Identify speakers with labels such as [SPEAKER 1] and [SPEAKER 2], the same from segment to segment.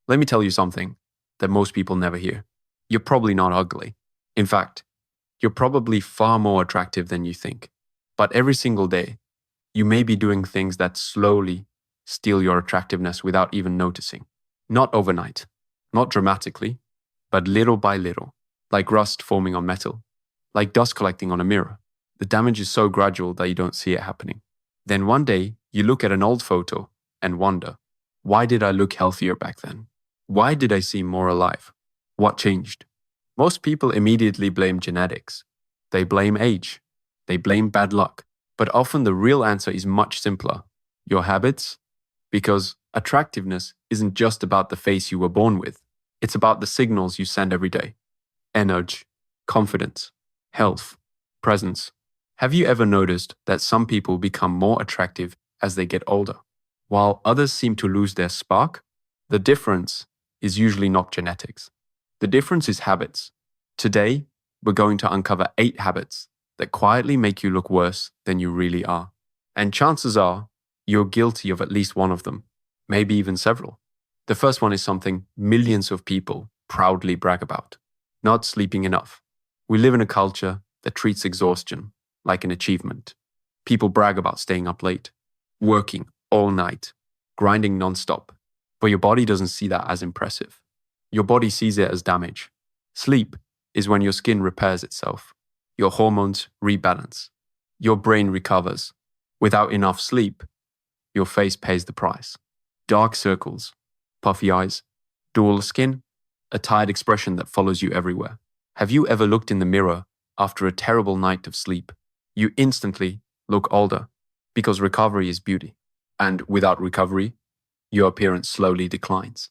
[SPEAKER 1] Let me tell you something that most people never hear. You're probably not ugly. In fact, you're probably far more attractive than you think. But every single day, you may be doing things that slowly steal your attractiveness without even noticing. Not overnight, not dramatically, but little by little, like rust forming on metal, like dust collecting on a mirror. The damage is so gradual that you don't see it happening. Then one day, you look at an old photo and wonder, why did I look healthier back then? Why did I seem more alive? What changed? Most people immediately blame genetics. They blame age. They blame bad luck. But often the real answer is much simpler. Your habits? Because attractiveness isn't just about the face you were born with. It's about the signals you send every day. Energy, confidence, health, presence. Have you ever noticed that some people become more attractive as they get older, while others seem to lose their spark? The difference is usually not genetics. The difference is habits. Today, we're going to uncover 8 habits that quietly make you look worse than you really are. And chances are, you're guilty of at least one of them, maybe even several. The first one is something millions of people proudly brag about: not sleeping enough. We live in a culture that treats exhaustion like an achievement. People brag about staying up late, working all night, grinding nonstop. But your body doesn't see that as impressive. Your body sees it as damage. Sleep is when your skin repairs itself. Your hormones rebalance. Your brain recovers. Without enough sleep, your face pays the price. Dark circles, puffy eyes, dull skin, a tired expression that follows you everywhere. Have you ever looked in the mirror after a terrible night of sleep? You instantly look older because recovery is beauty. And without recovery, your appearance slowly declines.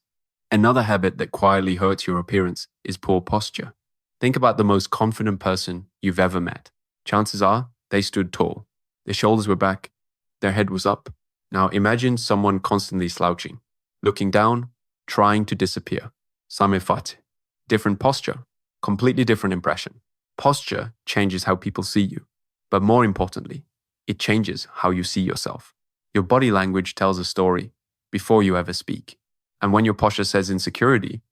[SPEAKER 1] Another habit that quietly hurts your appearance is poor posture. Think about the most confident person you've ever met. Chances are they stood tall. Their shoulders were back. Their head was up. Now imagine someone constantly slouching, looking down, trying to disappear. Same fate. Different posture, completely different impression. Posture changes how people see you. But more importantly, it changes how you see yourself. Your body language tells a story before you ever speak. And when your posture says insecurity,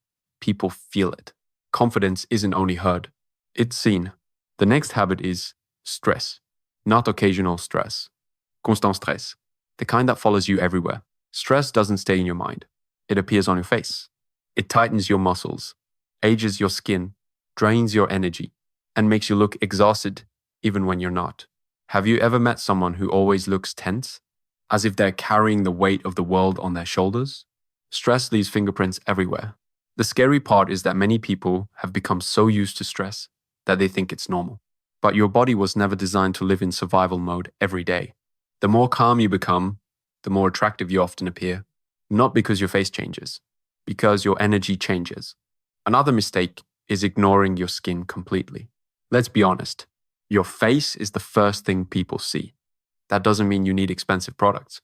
[SPEAKER 1] people feel it. Confidence isn't only heard, it's seen. The next habit is stress, not occasional stress. Constant stress, the kind that follows you everywhere. Stress doesn't stay in your mind. It appears on your face. It tightens your muscles, ages your skin, drains your energy, and makes you look exhausted even when you're not. Have you ever met someone who always looks tense, as if they're carrying the weight of the world on their shoulders? Stress leaves fingerprints everywhere. The scary part is that many people have become so used to stress that they think it's normal. But your body was never designed to live in survival mode every day. The more calm you become, the more attractive you often appear. Not because your face changes, because your energy changes. Another mistake is ignoring your skin completely. Let's be honest, your face is the first thing people see. That doesn't mean you need expensive products.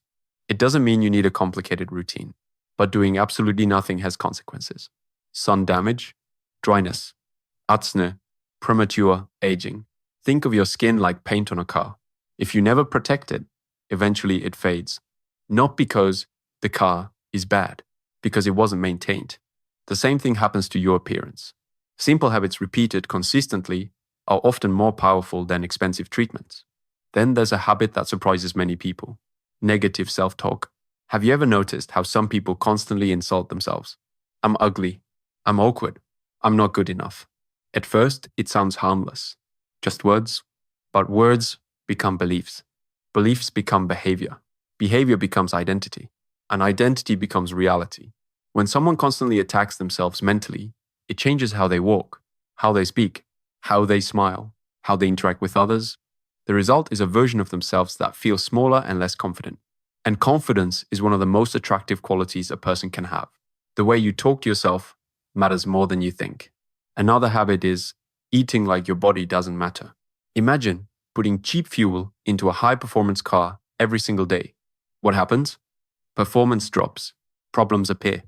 [SPEAKER 1] It doesn't mean you need a complicated routine. But doing absolutely nothing has consequences. Sun damage, dryness, acne, premature aging. Think of your skin like paint on a car. If you never protect it, eventually it fades. Not because the car is bad, because it wasn't maintained. The same thing happens to your appearance. Simple habits repeated consistently are often more powerful than expensive treatments. Then there's a habit that surprises many people: negative self-talk. Have you ever noticed how some people constantly insult themselves? I'm ugly. I'm awkward. I'm not good enough. At first, it sounds harmless. Just words. But words become beliefs. Beliefs become behavior. Behavior becomes identity. And identity becomes reality. When someone constantly attacks themselves mentally, it changes how they walk, how they speak, how they smile, how they interact with others. The result is a version of themselves that feels smaller and less confident. And confidence is one of the most attractive qualities a person can have. The way you talk to yourself matters more than you think. Another habit is eating like your body doesn't matter. Imagine putting cheap fuel into a high-performance car every single day. What happens? Performance drops. Problems appear.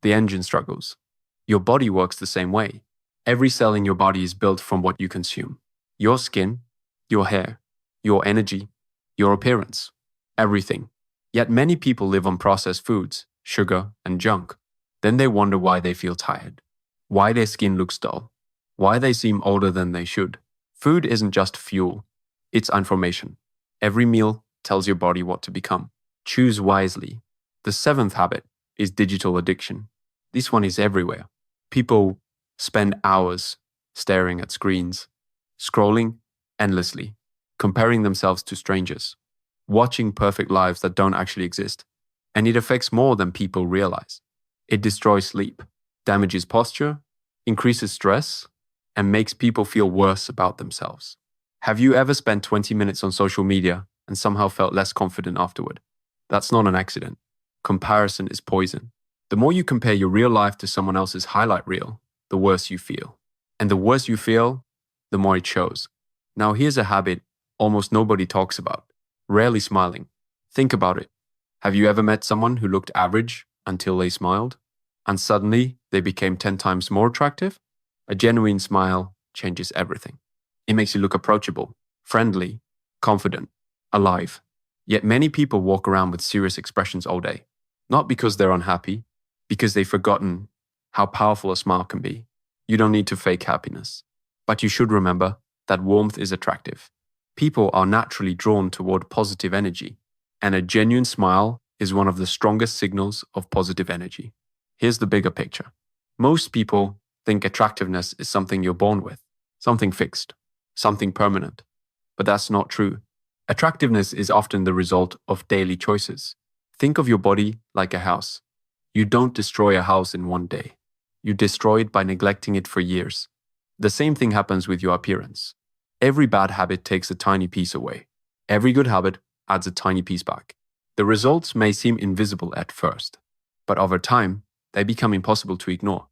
[SPEAKER 1] The engine struggles. Your body works the same way. Every cell in your body is built from what you consume. Your skin, your hair, your energy, your appearance, everything. Yet many people live on processed foods, sugar, and junk. Then they wonder why they feel tired, why their skin looks dull, why they seem older than they should. Food isn't just fuel, it's information. Every meal tells your body what to become. Choose wisely. The seventh habit is digital addiction. This one is everywhere. People spend hours staring at screens, scrolling endlessly, comparing themselves to strangers, watching perfect lives that don't actually exist. And it affects more than people realize. It destroys sleep, damages posture, increases stress, and makes people feel worse about themselves. Have you ever spent 20 minutes on social media and somehow felt less confident afterward? That's not an accident. Comparison is poison. The more you compare your real life to someone else's highlight reel, the worse you feel. And the worse you feel, the more it shows. Now here's a habit almost nobody talks about. Rarely smiling. Think about it. Have you ever met someone who looked average until they smiled? And suddenly they became 10 times more attractive? A genuine smile changes everything. It makes you look approachable, friendly, confident, alive. Yet many people walk around with serious expressions all day. Not because they're unhappy, because they've forgotten how powerful a smile can be. You don't need to fake happiness. But you should remember that warmth is attractive. People are naturally drawn toward positive energy, and a genuine smile is one of the strongest signals of positive energy. Here's the bigger picture. Most people think attractiveness is something you're born with, something fixed, something permanent. But that's not true. Attractiveness is often the result of daily choices. Think of your body like a house. You don't destroy a house in one day. You destroy it by neglecting it for years. The same thing happens with your appearance. Every bad habit takes a tiny piece away. Every good habit adds a tiny piece back. The results may seem invisible at first, but over time, they become impossible to ignore.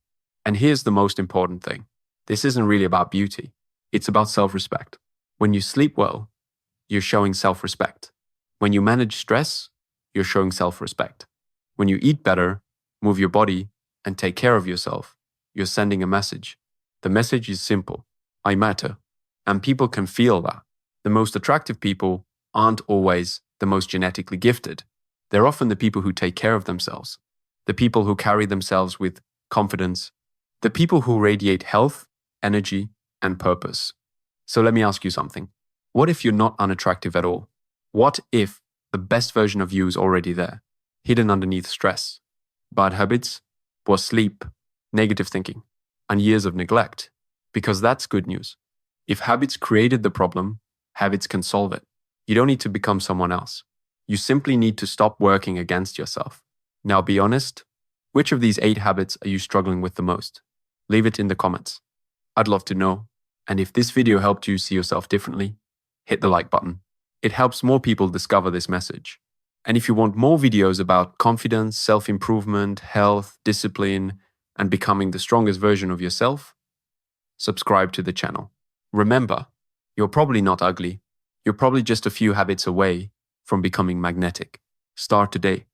[SPEAKER 1] And here's the most important thing. This isn't really about beauty. It's about self-respect. When you sleep well, you're showing self-respect. When you manage stress, you're showing self-respect. When you eat better, move your body, and take care of yourself, you're sending a message. The message is simple. I matter. And people can feel that. The most attractive people aren't always the most genetically gifted. They're often the people who take care of themselves, the people who carry themselves with confidence, the people who radiate health, energy, and purpose. So let me ask you something. What if you're not unattractive at all? What if the best version of you is already there, hidden underneath stress, bad habits, poor sleep, negative thinking, and years of neglect? Because that's good news. If habits created the problem, habits can solve it. You don't need to become someone else. You simply need to stop working against yourself. Now be honest, which of these 8 habits are you struggling with the most? Leave it in the comments. I'd love to know. And if this video helped you see yourself differently, hit the like button. It helps more people discover this message. And if you want more videos about confidence, self-improvement, health, discipline, and becoming the strongest version of yourself, subscribe to the channel. Remember, you're probably not ugly. You're probably just a few habits away from becoming magnetic. Start today.